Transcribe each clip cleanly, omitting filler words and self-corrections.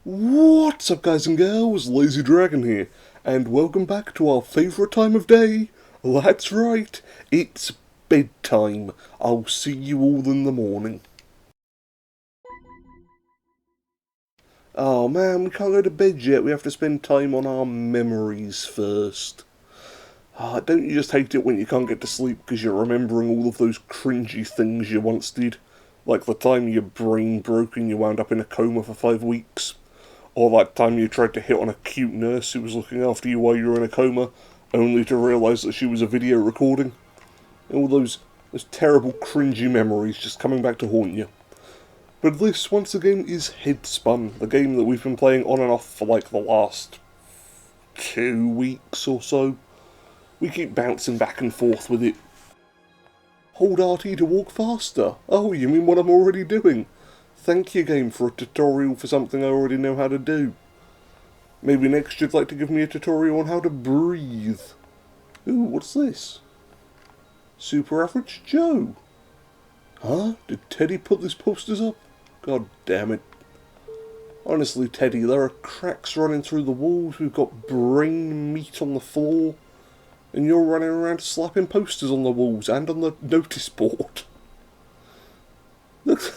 What's up, guys and girls? Lazy Dragon here, and welcome back to our favourite time of day. That's right, it's bedtime. I'll see you all in the morning. Oh man, we can't go to bed yet. We have to spend time on our memories first. Don't you just hate it when you can't get to sleep because you're remembering all of those cringy things you once did? Like the time your brain broke and you wound up in a coma for 5 weeks? Or that time you tried to hit on a cute nurse who was looking after you while you were in a coma, only to realise that she was a video recording? All those terrible cringy memories just coming back to haunt you. But this, once again, is Headspun, the game that we've been playing on and off for like the last 2 weeks or so. We keep bouncing back and forth with it. Hold RT to walk faster. Oh, you mean what I'm already doing? Thank you, game, for a tutorial for something I already know how to do. Maybe next you'd like to give me a tutorial on how to breathe. Ooh, what's this? Super Average Joe. Huh? Did Teddy put these posters up? God damn it. Honestly, Teddy, there are cracks running through the walls, we've got brain meat on the floor, and you're running around slapping posters on the walls and on the notice board. Look,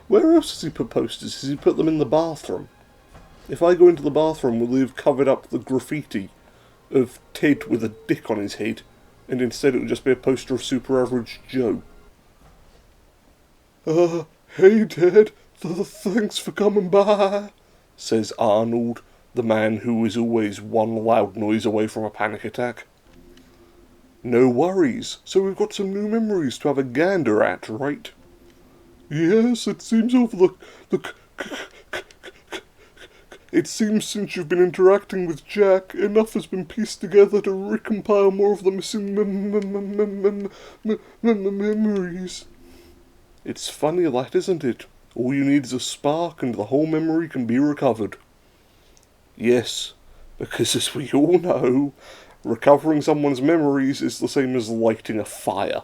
where else has he put posters? Has he put them in the bathroom? If I go into the bathroom, will they have covered up the graffiti of Ted with a dick on his head, and instead it would just be a poster of Super Average Joe? Hey Ted, thanks for coming by, says Arnold, the man who is always one loud noise away from a panic attack. No worries, so we've got some new memories to have a gander at, right? Yes, it seems It seems since you've been interacting with Jack, enough has been pieced together to recompile more of the missing memories. It's funny that, isn't it? All you need is a spark and the whole memory can be recovered. Yes, because as we all know, recovering someone's memories is the same as lighting a fire.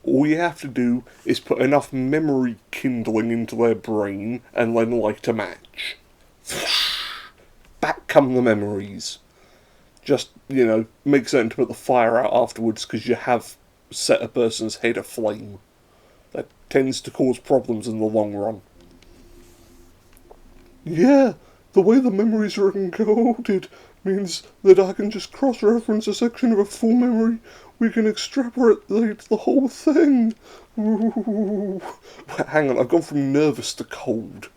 All you have to do is put enough memory kindling into their brain and then light a match. Back come the memories. Just, make certain to put the fire out afterwards because you have set a person's head aflame. That tends to cause problems in the long run. Yeah, the way the memories are encoded means that I can just cross-reference a section of a full memory. We can extrapolate the whole thing. Ooh. Hang on, I've gone from nervous to cold.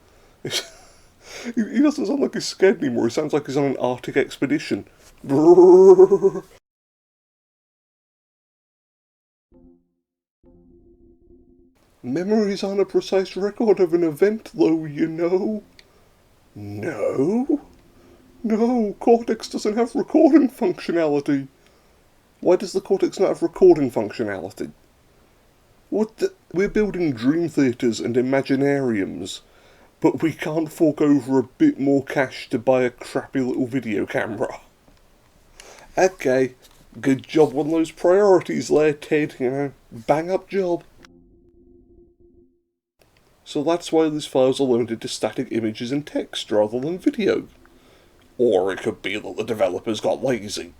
He doesn't sound like he's scared anymore, he sounds like he's on an Arctic expedition. Brrr. Memories aren't a precise record of an event, though, you know. No? No, Cortex doesn't have recording functionality. Why does the Cortex not have recording functionality? We're building dream theatres and imaginariums, but we can't fork over a bit more cash to buy a crappy little video camera. Okay, good job on those priorities there, Ted, bang up job. So that's why these files are limited to static images and text rather than video. Or it could be that the developers got lazy.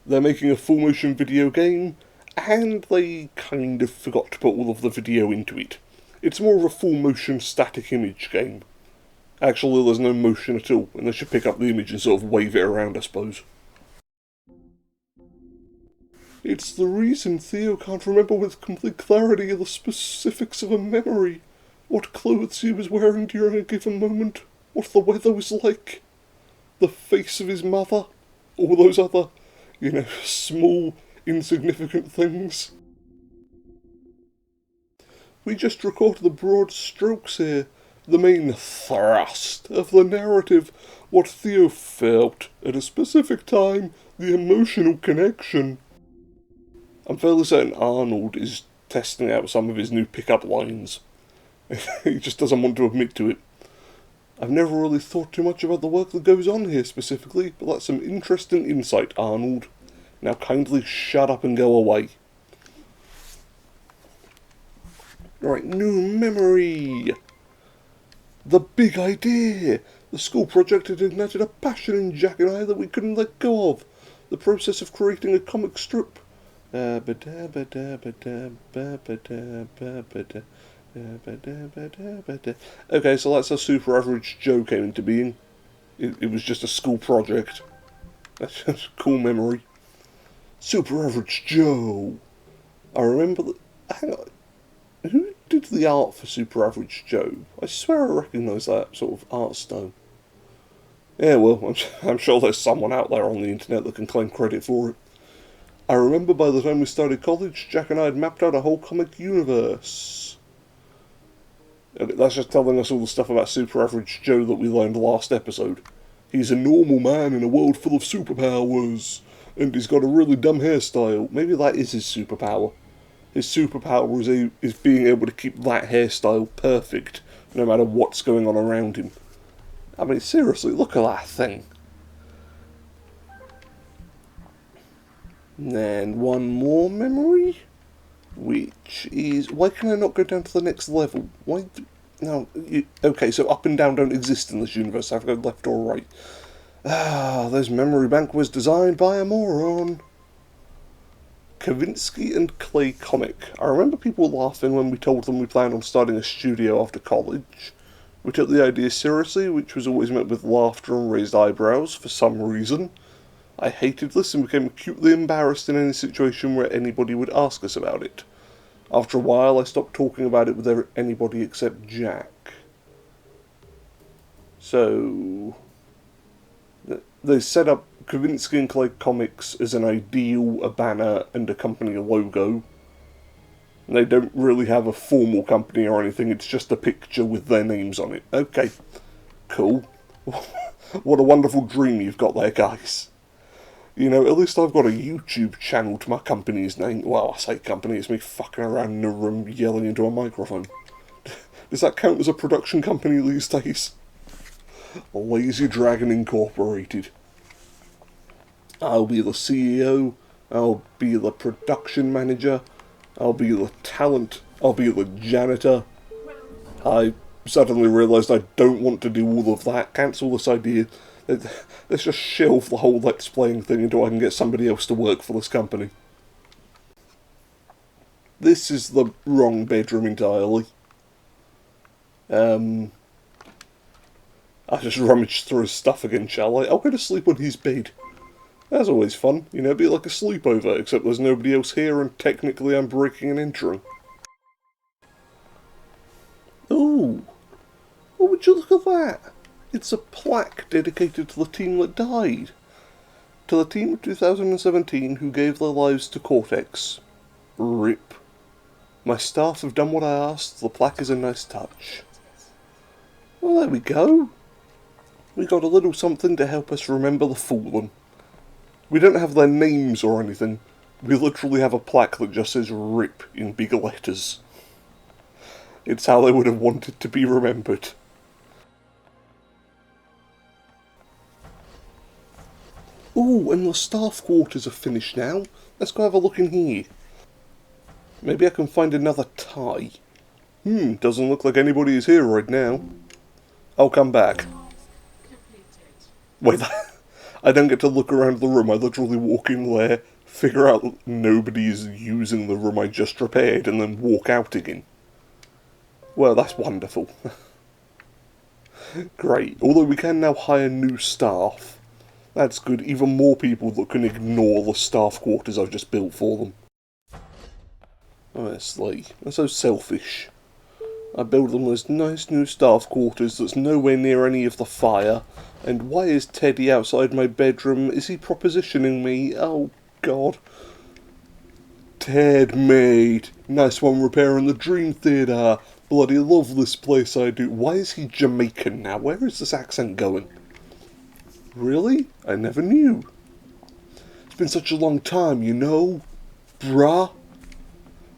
They're making a full motion video game, and they kind of forgot to put all of the video into it. It's more of a full motion static image game. Actually, there's no motion at all, unless you pick up the image and sort of wave it around, I suppose. It's the reason Theo can't remember with complete clarity the specifics of a memory. What clothes he was wearing during a given moment, what the weather was like, the face of his mother, all those other, small, insignificant things. We just record the broad strokes here, the main thrust of the narrative, what Theo felt at a specific time, the emotional connection. I'm fairly certain Arnold is testing out some of his new pickup lines. He just doesn't want to admit to it. I've never really thought too much about the work that goes on here specifically, but that's some interesting insight, Arnold. Now kindly shut up and go away. Right, new memory. The big idea. The school project had ignited a passion in Jack and I that we couldn't let go of. The process of creating a comic strip. Okay, so that's how Super Average Joe came into being. It was just a school project. That's just a cool memory. Super Average Joe. I remember that. Hang on. Who did the art for Super Average Joe? I swear I recognise that sort of art style. Yeah, well, I'm sure there's someone out there on the internet that can claim credit for it. I remember by the time we started college, Jack and I had mapped out a whole comic universe. Okay, that's just telling us all the stuff about Super Average Joe that we learned last episode. He's a normal man in a world full of superpowers, and he's got a really dumb hairstyle. Maybe that is his superpower. His superpower is being able to keep that hairstyle perfect, no matter what's going on around him. I mean, seriously, look at that thing. And one more memory, which is, why can I not go down to the next level? Why? No. Okay, so up and down don't exist in this universe. I have to go left or right. This memory bank was designed by a moron. Kavinsky and Clay Comic. I remember people laughing when we told them we planned on starting a studio after college. We took the idea seriously, which was always met with laughter and raised eyebrows for some reason. I hated this and became acutely embarrassed in any situation where anybody would ask us about it. After a while, I stopped talking about it with anybody except Jack. So, they set up Kavinsky and Clay Comics as an ideal, a banner, and a company logo. And they don't really have a formal company or anything, it's just a picture with their names on it. Okay, cool. What a wonderful dream you've got there, guys. You know, at least I've got a YouTube channel to my company's name. Well, I say company, it's me fucking around in a room yelling into a microphone. Does that count as a production company these days? Lazy Dragon Incorporated. I'll be the CEO, I'll be the production manager, I'll be the talent, I'll be the janitor. I suddenly realised I don't want to do all of that. Cancel this idea. Let's just shelve the whole Let's Playing thing until I can get somebody else to work for this company. This is the wrong bedroom entirely. I'll just rummage through his stuff again, shall I? I'll go to sleep on his bed. That's always fun, you know, it'd be like a sleepover, except there's nobody else here and technically I'm breaking and entering. Ooh! Oh, would you look at that? It's a plaque dedicated to the team that died. To the team of 2017 who gave their lives to Cortex. RIP. My staff have done what I asked, the plaque is a nice touch. Well, there we go. We got a little something to help us remember the fallen. We don't have their names or anything. We literally have a plaque that just says RIP in big letters. It's how they would have wanted to be remembered. Ooh, and the staff quarters are finished now. Let's go have a look in here. Maybe I can find another tie. Doesn't look like anybody is here right now. I'll come back. Wait, I don't get to look around the room. I literally walk in there, figure out that nobody is using the room I just repaired, and then walk out again. Well, that's wonderful. Great. Although we can now hire new staff. That's good. Even more people that can ignore the staff quarters I've just built for them. Honestly, I'm so selfish. I build them this nice new staff quarters that's nowhere near any of the fire. And why is Teddy outside my bedroom? Is he propositioning me? Oh, God. Ted, mate. Nice one repairing the Dream Theatre. Bloody love this place, I do. Why is he Jamaican now? Where is this accent going? Really? I never knew. It's been such a long time, you know, bruh.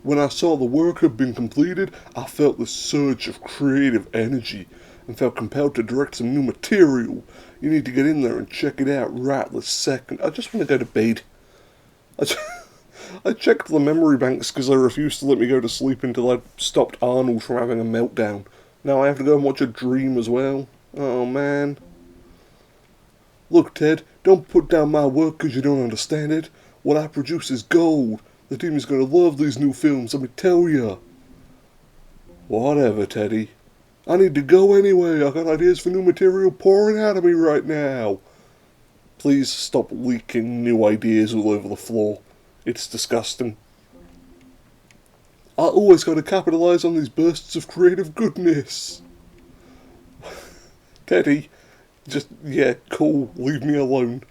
When I saw the work had been completed, I felt this surge of creative energy and felt compelled to direct some new material. You need to get in there and check it out right this second. I just want to go to bed. I checked the memory banks because they refused to let me go to sleep until I'd stopped Arnold from having a meltdown. Now I have to go and watch a dream as well. Oh man. Look, Ted, don't put down my work because you don't understand it. What I produce is gold. The team is going to love these new films, let me tell ya. Whatever, Teddy. I need to go anyway. I got ideas for new material pouring out of me right now. Please stop leaking new ideas all over the floor. It's disgusting. I always gotta capitalise on these bursts of creative goodness. Teddy, just, yeah, cool, leave me alone.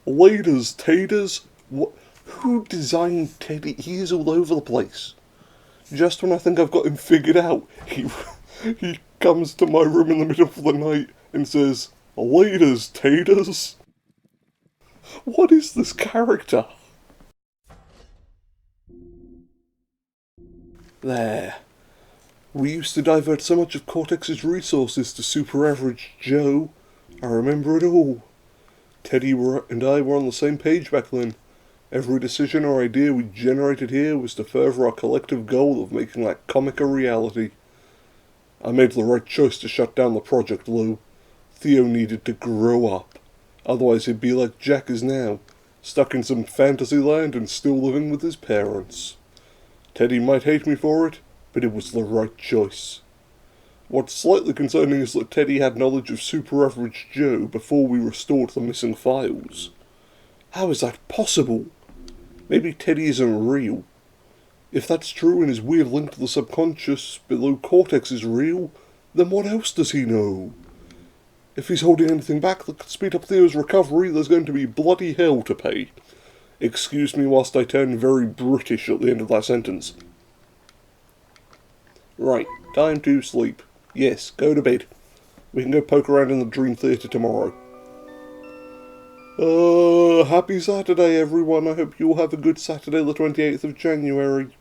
Laters, taters, what? Who designed Teddy? He is all over the place. Just when I think I've got him figured out, he comes to my room in the middle of the night and says, laters, taters. What is this character? There. We used to divert so much of Cortex's resources to Super Average Joe. I remember it all. Teddy and I were on the same page back then. Every decision or idea we generated here was to further our collective goal of making that comic a reality. I made the right choice to shut down the project, Lou. Theo needed to grow up. Otherwise he'd be like Jack is now, stuck in some fantasy land and still living with his parents. Teddy might hate me for it, but it was the right choice. What's slightly concerning is that Teddy had knowledge of Super Average Joe before we restored the missing files. How is that possible? Maybe Teddy isn't real. If that's true and his weird link to the subconscious below Cortex is real, then what else does he know? If he's holding anything back that could speed up Theo's recovery, there's going to be bloody hell to pay. Excuse me whilst I turn very British at the end of that sentence. Right, time to sleep. Yes, go to bed. We can go poke around in the Dream Theatre tomorrow. Happy Saturday everyone. I hope you all have a good Saturday the 28th of January.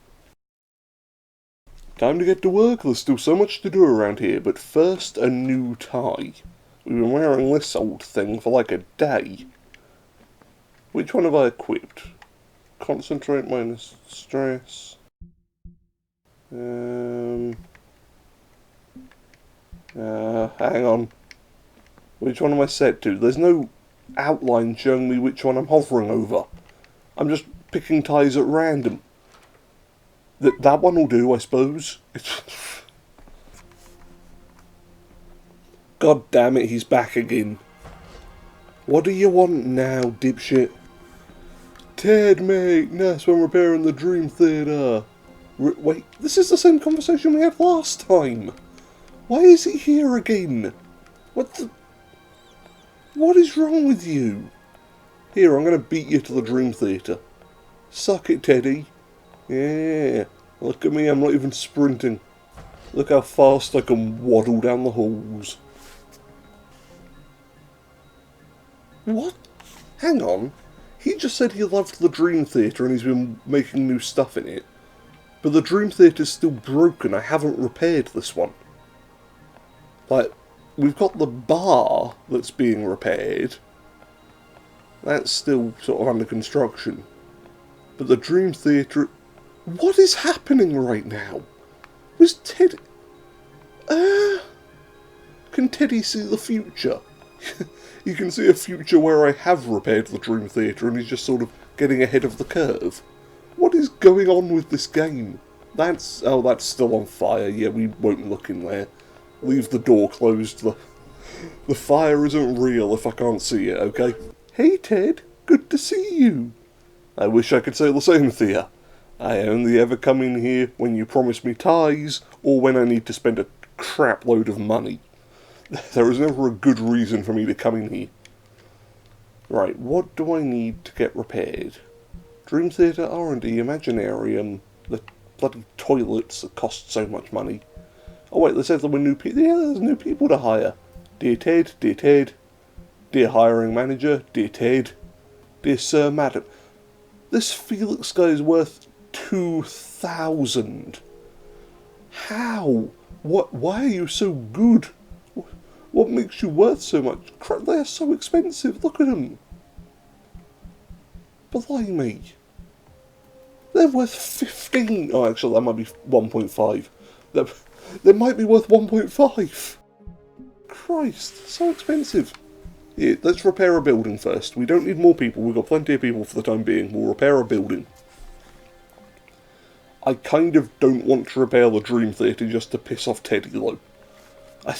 Time to get to work. There's still so much to do around here, but first a new tie. We've been wearing this old thing for like a day. Which one have I equipped? Concentrate minus stress. Hang on. Which one am I set to? There's no outline showing me which one I'm hovering over. I'm just picking ties at random. That one will do, I suppose. God damn it, he's back again. What do you want now, dipshit? Ted, mate, that's when repairing the Dream Theatre. Wait, this is the same conversation we had last time. Why is he here again? What is wrong with you? Here, I'm going to beat you to the Dream Theatre. Suck it, Teddy. Yeah, look at me, I'm not even sprinting. Look how fast I can waddle down the halls. What? Hang on. He just said he loved the Dream Theatre and he's been making new stuff in it. But the Dream Theatre's still broken. I haven't repaired this one. Like, we've got the bar that's being repaired. That's still sort of under construction. But the Dream Theatre... What is happening right now? Was Teddy... Can Teddy see the future? You can see a future where I have repaired the Dream Theatre and he's just sort of getting ahead of the curve. What is going on with this game? That's still on fire. Yeah, we won't look in there. Leave the door closed. The fire isn't real if I can't see it, okay? Hey Ted, good to see you. I wish I could say the same, Thea. I only ever come in here when you promise me ties or when I need to spend a crap load of money. There is never a good reason for me to come in here. Right, what do I need to get repaired? Dream Theatre, R&D, Imaginarium, the bloody toilets that cost so much money. Oh wait, they said there were new people. Yeah, there's new people to hire. Dear Ted, dear hiring manager, dear Ted, dear Sir, madam. This Felix guy is worth 2,000. How? What? Why are you so good? What makes you worth so much? Crap, they're so expensive. Look at them. Blimey. They're worth 15. Oh, actually, that might be 1.5. They might be worth 1.5. Christ, so expensive. Yeah, let's repair a building first. We don't need more people. We've got plenty of people for the time being. We'll repair a building. I kind of don't want to repair the Dream Theatre just to piss off Teddy, though. I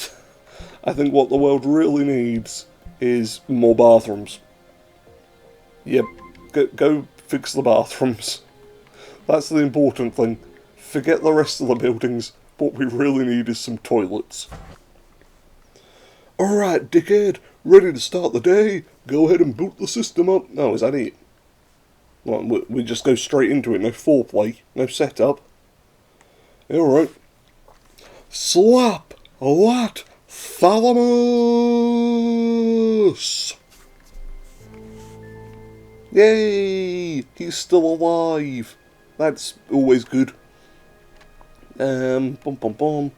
think what the world really needs is more bathrooms. Yep, go fix the bathrooms. That's the important thing. Forget the rest of the buildings. What we really need is some toilets. Alright, dickhead, ready to start the day? Go ahead and boot the system up. Oh, is that it? Well, we just go straight into it, no foreplay, no setup. Alright. Slap that thalamus! Yay! He's still alive. That's always good. Bum bum bum.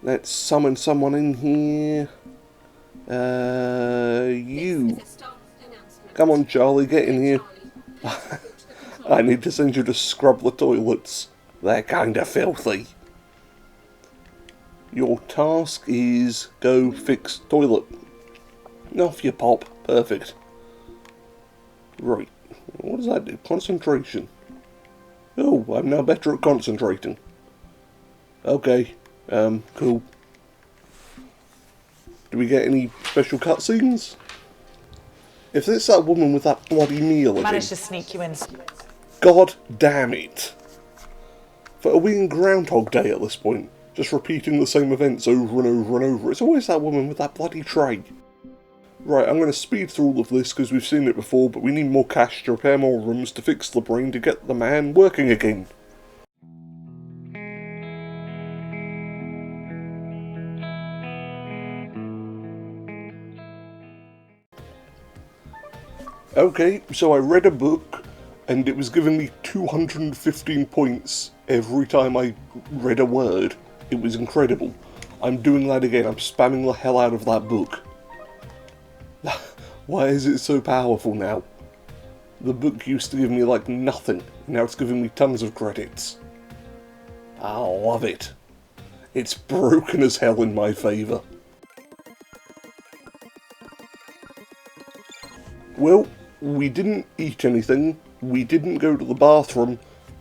Let's summon someone in here. You. Come on, Charlie, get in here. I need to send you to scrub the toilets. They're kinda filthy. Your task is go fix toilet. Off you pop. Perfect. Right. What does that do? Concentration. Oh, I'm now better at concentrating. Okay. Cool. Do we get any special cutscenes? If it's that woman with that bloody meal again... Managed to sneak you in. God damn it. Are we in Groundhog Day at this point? Just repeating the same events over and over and over. It's always that woman with that bloody tray. Right, I'm going to speed through all of this because we've seen it before, but we need more cash to repair more rooms to fix the brain to get the man working again. Okay, so I read a book, and it was giving me 215 points every time I read a word. It was incredible. I'm doing that again, I'm spamming the hell out of that book. Why is it so powerful now? The book used to give me like nothing, now it's giving me tons of credits. I love it. It's broken as hell in my favour. Well, we didn't eat anything, we didn't go to the bathroom,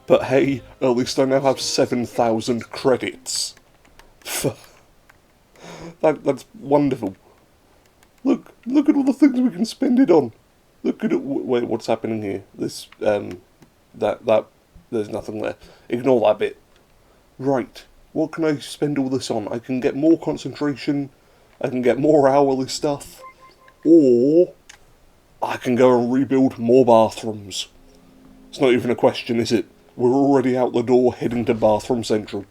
but hey, at least I now have 7,000 credits. That's wonderful. Look at all the things we can spend it on. Look at it. Wait, what's happening here? This, there's nothing there. Ignore that bit. Right, what can I spend all this on? I can get more concentration, I can get more hourly stuff, or I can go and rebuild more bathrooms. It's not even a question, is it? We're already out the door heading to Bathroom Central.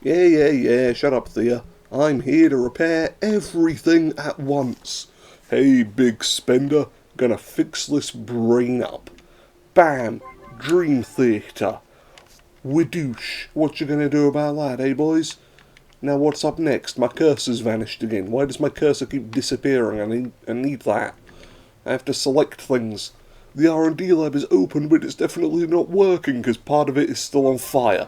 Yeah, shut up, Thea. I'm here to repair everything at once. Hey, big spender, gonna fix this brain up. Bam! Dream Theatre. Widoosh. What you gonna do about that, eh, boys? Now what's up next? My cursor's vanished again. Why does my cursor keep disappearing? I need that. I have to select things. The R&D lab is open, but it's definitely not working because part of it is still on fire.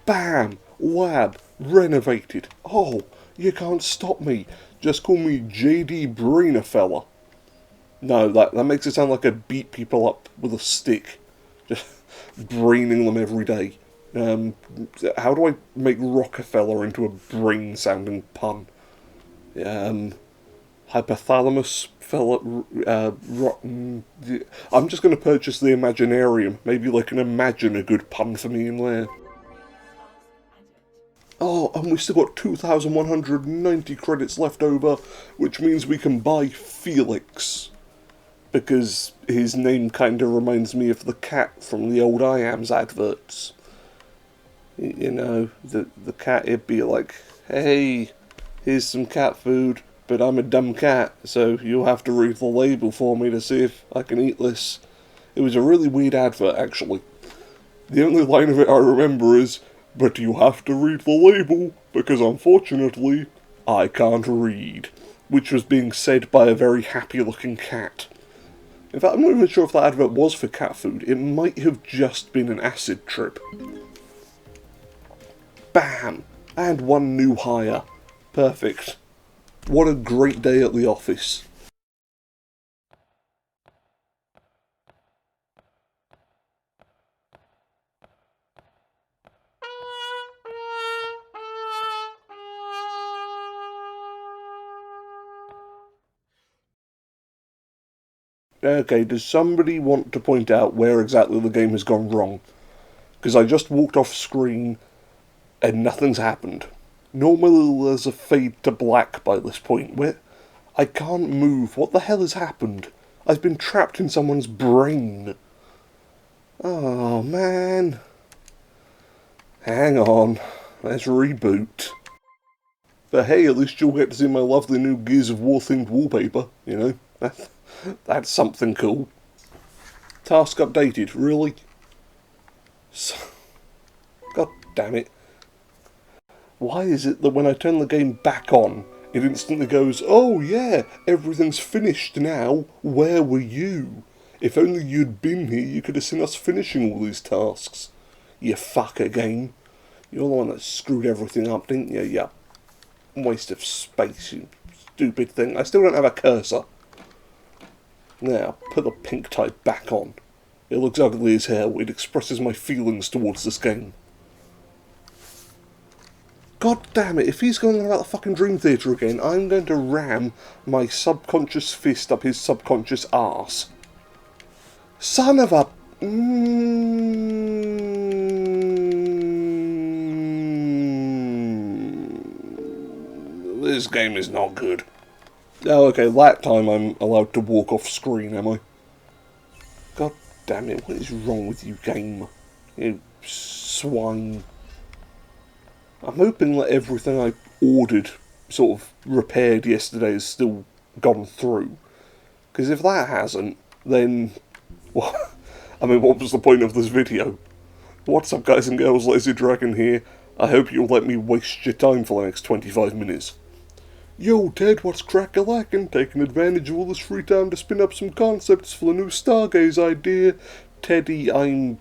Bam! Lab. Renovated. Oh, you can't stop me. Just call me J.D. Brainer-fella. No, that makes it sound like I beat people up with a stick. Just braining them every day. How do I make Rockefeller into a brain-sounding pun? Hypothalamus fella. I'm just going to purchase the Imaginarium. Maybe I can imagine a good pun for me in there. Oh, and we've still got 2,190 credits left over, which means we can buy Felix. Because his name kinda reminds me of the cat from the old I Ams adverts. You know, the cat, it'd be like, hey, here's some cat food, but I'm a dumb cat, so you'll have to read the label for me to see if I can eat this. It was a really weird advert, actually. The only line of it I remember is, but you have to read the label, because unfortunately, I can't read. Which was being said by a very happy-looking cat. In fact, I'm not even sure if that advert was for cat food. It might have just been an acid trip. Bam! And one new hire. Perfect. What a great day at the office. Okay, does somebody want to point out where exactly the game has gone wrong? Because I just walked off screen and nothing's happened. Normally there's a fade to black by this point, where I can't move. What the hell has happened? I've been trapped in someone's brain. Oh, man. Hang on. Let's reboot. But hey, at least you'll get to see my lovely new Gears of War themed wallpaper, you know? That's something cool. Task updated, really? God damn it. Why is it that when I turn the game back on, it instantly goes, oh yeah, everything's finished now, where were you? If only you'd been here, you could have seen us finishing all these tasks. You fucker game. You're the one that screwed everything up, didn't you? You waste of space, you stupid thing. I still don't have a cursor. Now, put the pink type back on. It looks ugly as hell. It expresses my feelings towards this game. God damn it, if he's going on about the fucking Dream Theater again, I'm going to ram my subconscious fist up his subconscious arse. Son of a... This game is not good. Oh, okay, that time I'm allowed to walk off screen, am I? God damn it, what is wrong with you, game? You swine. I'm hoping that everything I ordered, sort of repaired yesterday, has still gone through. Because if that hasn't, then... Well, I mean, what was the point of this video? What's up, guys and girls, Lazy Dragon here. I hope you'll let me waste your time for the next 25 minutes. Yo, Ted, what's crack-a-lackin'? Taking advantage of all this free time to spin up some concepts for the new Stargaze idea. Teddy, I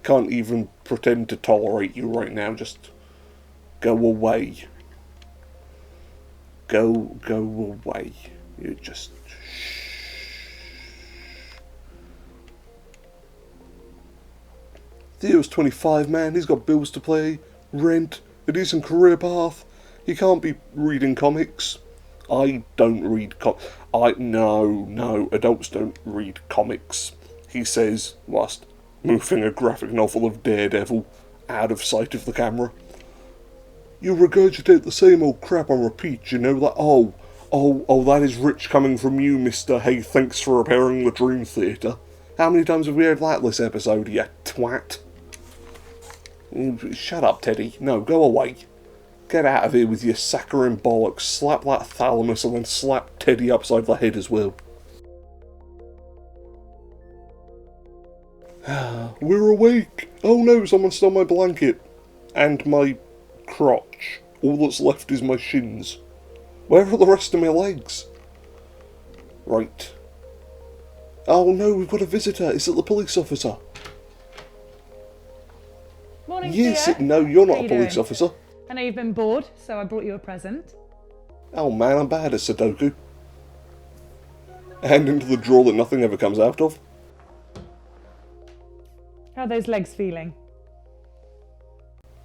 can't even pretend to tolerate you right now, just... Go away. Go away. You just... Theo's 25, man. He's got bills to pay, rent, a decent career path. He can't be reading comics. I don't read No, adults don't read comics, he says, whilst moving a graphic novel of Daredevil out of sight of the camera. You regurgitate the same old crap on repeat, you know, like, oh, that is rich coming from you, Mr. Hey, thanks for repairing the Dream Theater. How many times have we heard that this episode, you twat? Shut up, Teddy. No, go away. Get out of here with your saccharine bollocks, slap that thalamus and then slap Teddy upside the head as well. We're awake! Oh no, someone stole my blanket. And my crotch. All that's left is my shins. Where are the rest of my legs? Right. Oh no, we've got a visitor. Is it the police officer? Morning, yes, Theo. no, you're not How a you police doing? officer. I know you've been bored, so I brought you a present. Oh man, I'm bad at Sudoku. And into the drawer that nothing ever comes out of. How are those legs feeling?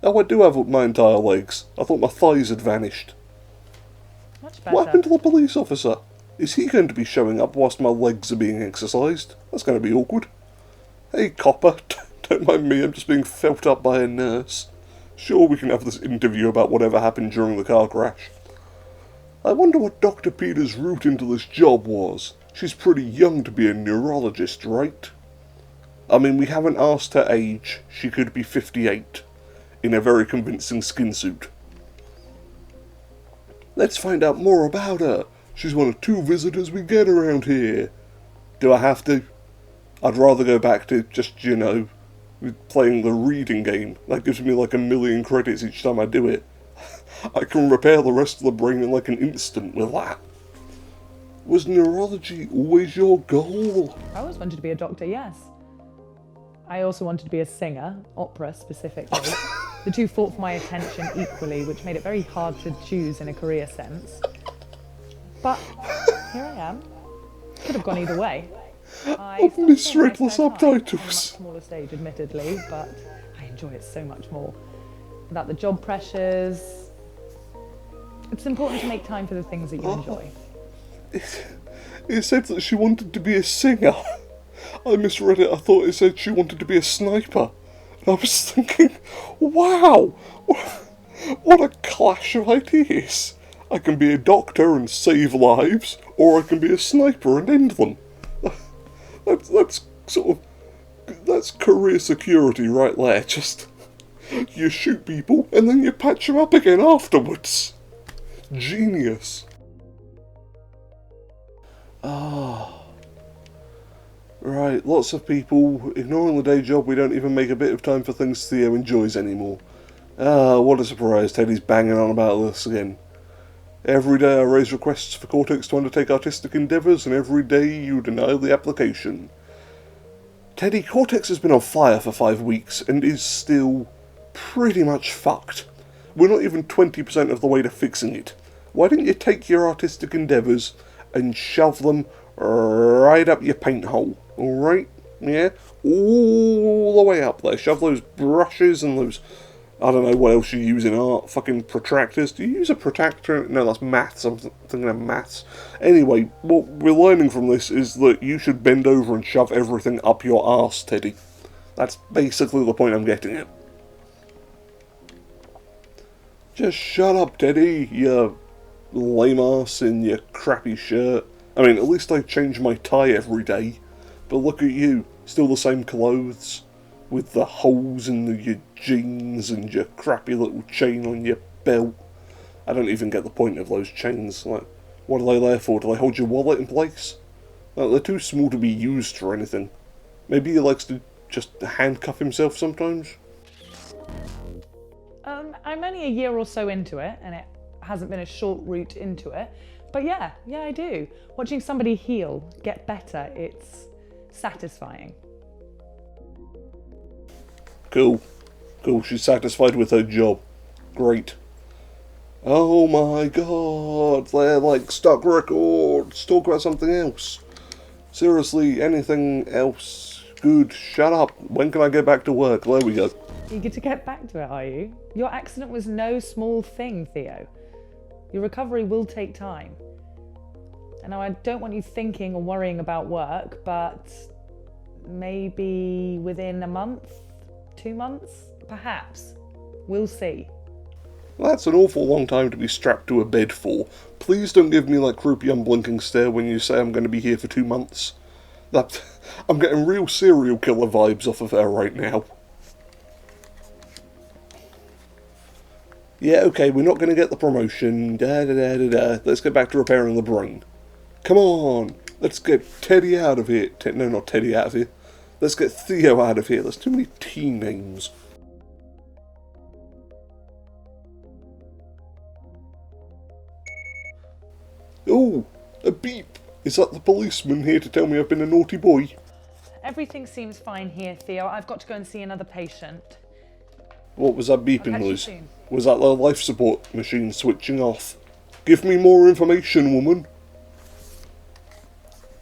Oh, I do have my entire legs. I thought my thighs had vanished. Much better. What happened to the police officer? Is he going to be showing up whilst my legs are being exercised? That's going to be awkward. Hey, copper, don't mind me, I'm just being felt up by a nurse. Sure, we can have this interview about whatever happened during the car crash. I wonder what Dr. Peters' route into this job was. She's pretty young to be a neurologist, right? I mean, we haven't asked her age. She could be 58. In a very convincing skin suit. Let's find out more about her. She's one of 2 visitors we get around here. Do I have to? I'd rather go back to just, you know, playing the reading game. That gives me like 1,000,000 credits each time I do it. I can repair the rest of the brain in like an instant with that. Was neurology always your goal? I always wanted to be a doctor, yes. I also wanted to be a singer, opera specifically. The two fought for my attention equally, which made it very hard to choose in a career sense. But here I am. Could have gone either way. I've still misread spend the my spare time on a much subtitles. smaller stage, admittedly, but I enjoy it so much more. Without the job pressures, it's important to make time for the things that you enjoy. It said that she wanted to be a singer. I misread it. I thought it said she wanted to be a sniper. And I was thinking, wow, what a clash of ideas. I can be a doctor and save lives, or I can be a sniper and end them. That's that's career security right there. Just, you shoot people and then you patch them up again afterwards. Genius. Right, lots of people ignoring the day job. We don't even make a bit of time for things Theo enjoys anymore. What a surprise. Teddy's banging on about this again. Every day I raise requests for Cortex to undertake artistic endeavours, and every day you deny the application. Teddy, Cortex has been on fire for 5 weeks and is still pretty much fucked. We're not even 20% of the way to fixing it. Why don't you take your artistic endeavours and shove them right up your paint hole, alright? Yeah? All the way up there. Shove those brushes and those, I don't know what else you use in art, fucking protractors. Do you use a protractor? No, that's maths. I'm thinking of maths. Anyway, what we're learning from this is that you should bend over and shove everything up your arse, Teddy. That's basically the point I'm getting at. Just shut up, Teddy, you lame ass in your crappy shirt. I mean, at least I change my tie every day. But look at you, still the same clothes, with the holes in your jeans and your crappy little chain on your belt. I don't even get the point of those chains. Like, what are they there for? Do they hold your wallet in place? Like, they're too small to be used for anything. Maybe he likes to just handcuff himself sometimes? I'm only a year or so into it, and it hasn't been a short route into it. But yeah, I do. Watching somebody heal, get better, it's satisfying. Cool. She's satisfied with her job. Great. Oh my god, they're like stuck records. Talk about something else. Seriously, anything else? Good, shut up. When can I get back to work? There we go. Eager to get back to it, are you? Your accident was no small thing, Theo. Your recovery will take time. And now I don't want you thinking or worrying about work, but maybe within a month, 2 months, perhaps. We'll see. That's an awful long time to be strapped to a bed for. Please don't give me that creepy unblinking stare when you say I'm going to be here for 2 months. I'm getting real serial killer vibes off of her right now. Yeah, okay, we're not going to get the promotion. Let's get back to repairing the brain. Come on, let's get Teddy out of here. No, not Teddy out of here. Let's get Theo out of here. There's too many T names. Oh, a beep. Is that the policeman here to tell me I've been a naughty boy? Everything seems fine here, Theo. I've got to go and see another patient. What was that beeping I'll catch you noise? soon. Was that the life support machine switching off? Give me more information, woman.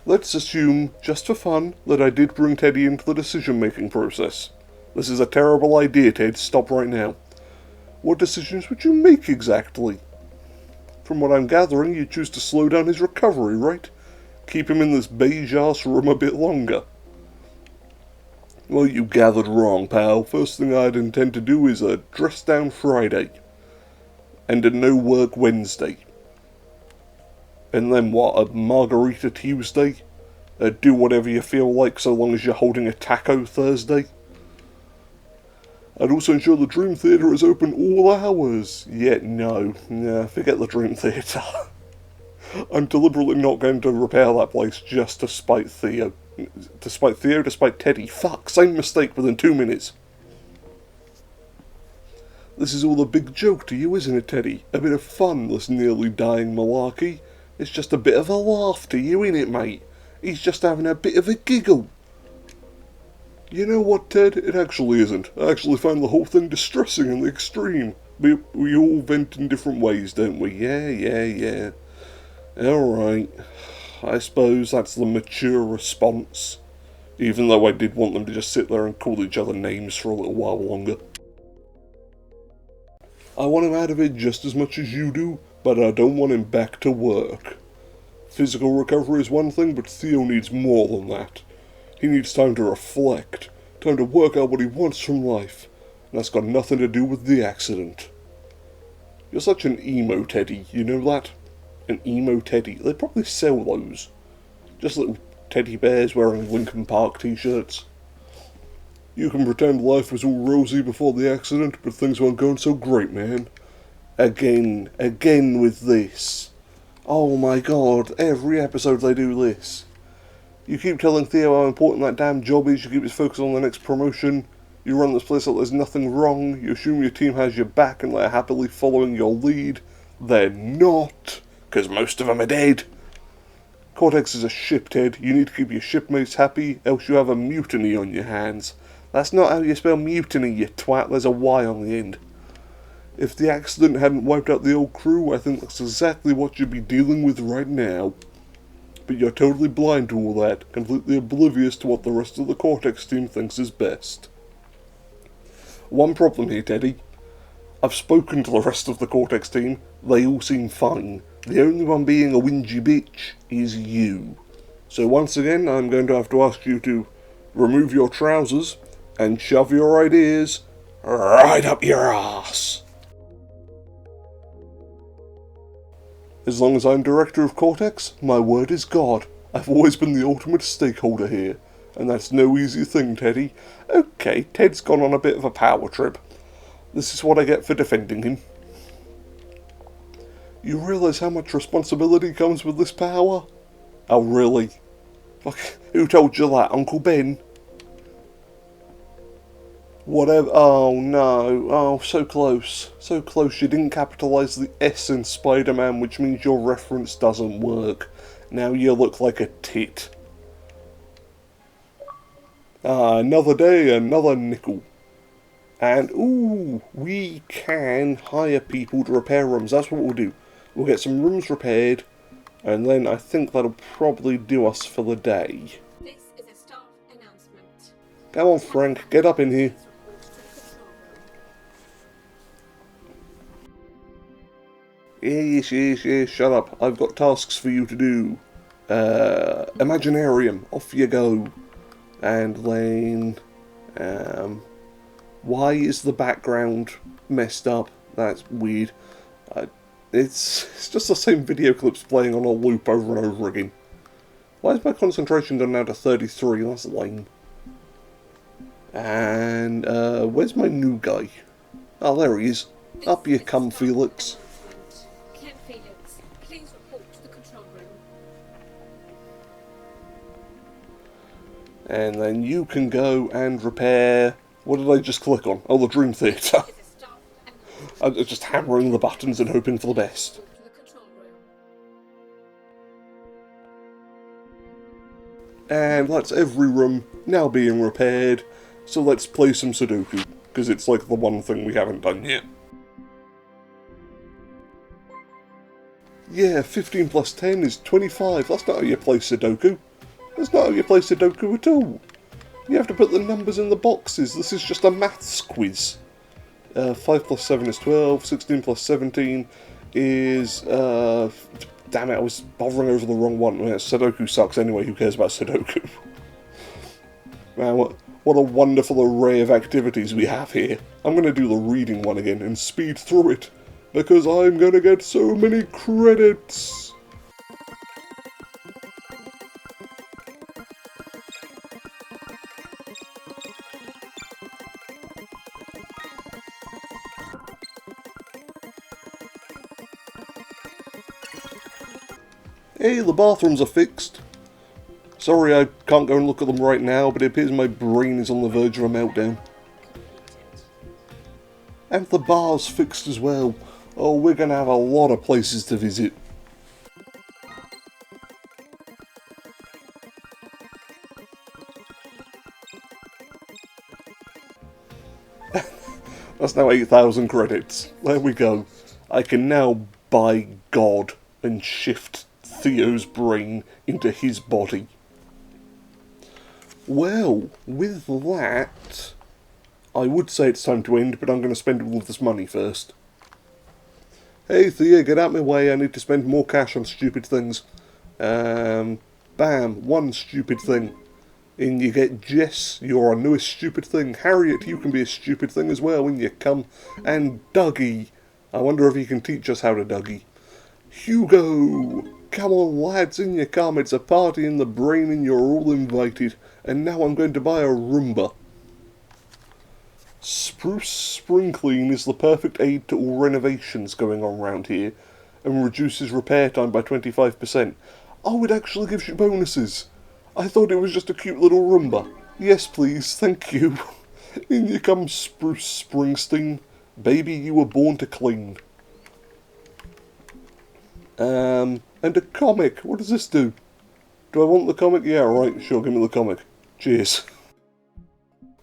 Let's assume, just for fun, that I did bring Teddy into the decision-making process. This is a terrible idea, Ted. Stop right now. What decisions would you make exactly? From what I'm gathering, you choose to slow down his recovery, right? Keep him in this beige-ass room a bit longer. Well, you gathered wrong, pal. First thing I'd intend to do is a dress-down Friday. And a no-work Wednesday. And then what, a Margarita Tuesday? Do whatever you feel like so long as you're holding a taco Thursday? I'd also ensure the Dream Theatre is open all hours. Yet no, forget the Dream Theatre. I'm deliberately not going to repair that place just to spite Theo. Despite Teddy. Fuck, same mistake within 2 minutes. This is all a big joke to you, isn't it, Teddy? A bit of fun, this nearly dying malarkey. It's just a bit of a laugh to you, innit, mate? He's just having a bit of a giggle. You know what, Ted? It actually isn't. I actually find the whole thing distressing in the extreme. We all vent in different ways, don't we? Yeah. Alright. I suppose that's the mature response. Even though I did want them to just sit there and call each other names for a little while longer. I want him out of it just as much as you do, but I don't want him back to work. Physical recovery is one thing, but Theo needs more than that. He needs time to reflect, time to work out what he wants from life, and that's got nothing to do with the accident. You're such an emo teddy, you know that? An emo teddy. They probably sell those. Just little teddy bears wearing Linkin Park t-shirts. You can pretend life was all rosy before the accident, but things weren't going so great, man. Again with this. Oh my god, every episode they do this. You keep telling Theo how important that damn job is, you keep his focus on the next promotion, you run this place like there's nothing wrong, you assume your team has your back and they're happily following your lead. They're not, because most of them are dead. Cortex is a ship, Ted. You need to keep your shipmates happy, else you have a mutiny on your hands. That's not how you spell mutiny, you twat. There's a Y on the end. If the accident hadn't wiped out the old crew, I think that's exactly what you'd be dealing with right now. But you're totally blind to all that, completely oblivious to what the rest of the Cortex team thinks is best. One problem here, Teddy. I've spoken to the rest of the Cortex team. They all seem fine. The only one being a whingy bitch is you. So once again, I'm going to have to ask you to remove your trousers and shove your ideas right up your ass. As long as I'm director of Cortex, my word is God. I've always been the ultimate stakeholder here, and that's no easy thing, Teddy. Okay, Ted's gone on a bit of a power trip. This is what I get for defending him. You realise how much responsibility comes with this power? Oh, really? Fuck, who told you that, Uncle Ben? Whatever. Oh no. Oh, so close. So close. You didn't capitalise the S in Spider-Man, which means your reference doesn't work. Now you look like a tit. Ah, another day, another nickel. And, ooh, we can hire people to repair rooms. That's what we'll do. We'll get some rooms repaired, and then I think that'll probably do us for the day. This is a staff announcement. Come on, Frank, get up in here. Yes, shut up. I've got tasks for you to do. Imaginarium, off you go. And then, why is the background messed up? That's weird. It's just the same video clips playing on a loop over and over again. Why is my concentration done now to 33? That's lame. And, where's my new guy? Oh, there he is. Up you come, Felix. Ken Felix, please report to the control room. And then you can go and repair... What did I just click on? Oh, the Dream Theatre. Is a staff announcement. I'm just hammering the buttons and hoping for the best. To the control room. And that's every room now being repaired. So let's play some Sudoku, because it's like the one thing we haven't done yet. Yeah, 15 plus 10 is 25. That's not how you play Sudoku. That's not how you play Sudoku at all. You have to put the numbers in the boxes. This is just a maths quiz. 5 plus 7 is 12. 16 plus 17 is... damn it, I was hovering over the wrong one. Yeah, Sudoku sucks anyway. Who cares about Sudoku? Man, what a wonderful array of activities we have here. I'm going to do the reading one again and speed through it, because I'm going to get so many credits. Hey, the bathrooms are fixed. Sorry I can't go and look at them right now, but it appears my brain is on the verge of a meltdown. And the bar's fixed as well. Oh, we're going to have a lot of places to visit. That's now 8,000 credits. There we go. I can now buy God and shift Theo's brain into his body. Well, with that, I would say it's time to end, but I'm going to spend all of this money first. Hey Theo, get out my way, I need to spend more cash on stupid things. Bam, one stupid thing. And you get Jess, you're our newest stupid thing. Harriet, you can be a stupid thing as well when you come. And Dougie, I wonder if he can teach us how to Dougie. Hugo, come on lads, in you come, it's a party in the brain and you're all invited. And now I'm going to buy a Roomba. Spruce Spring Clean is the perfect aid to all renovations going on around here, and reduces repair time by 25%. Oh, it actually gives you bonuses. I thought it was just a cute little Roomba. Yes please, thank you. In you come Spruce Springsteen. Baby, you were born to clean. And a comic. What does this do? Do I want the comic? Yeah, right, sure, give me the comic. Cheers.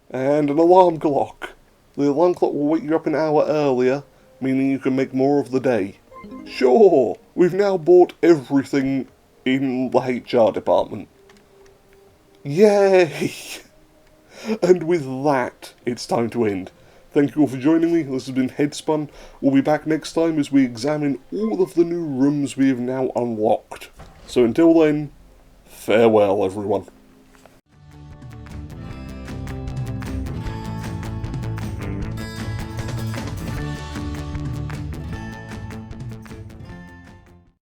And an alarm clock. The alarm clock will wake you up an hour earlier, meaning you can make more of the day. Sure, we've now bought everything in the HR department. Yay! And with that, it's time to end. Thank you all for joining me. This has been Headspun. We'll be back next time as we examine all of the new rooms we have now unlocked. So until then, farewell everyone.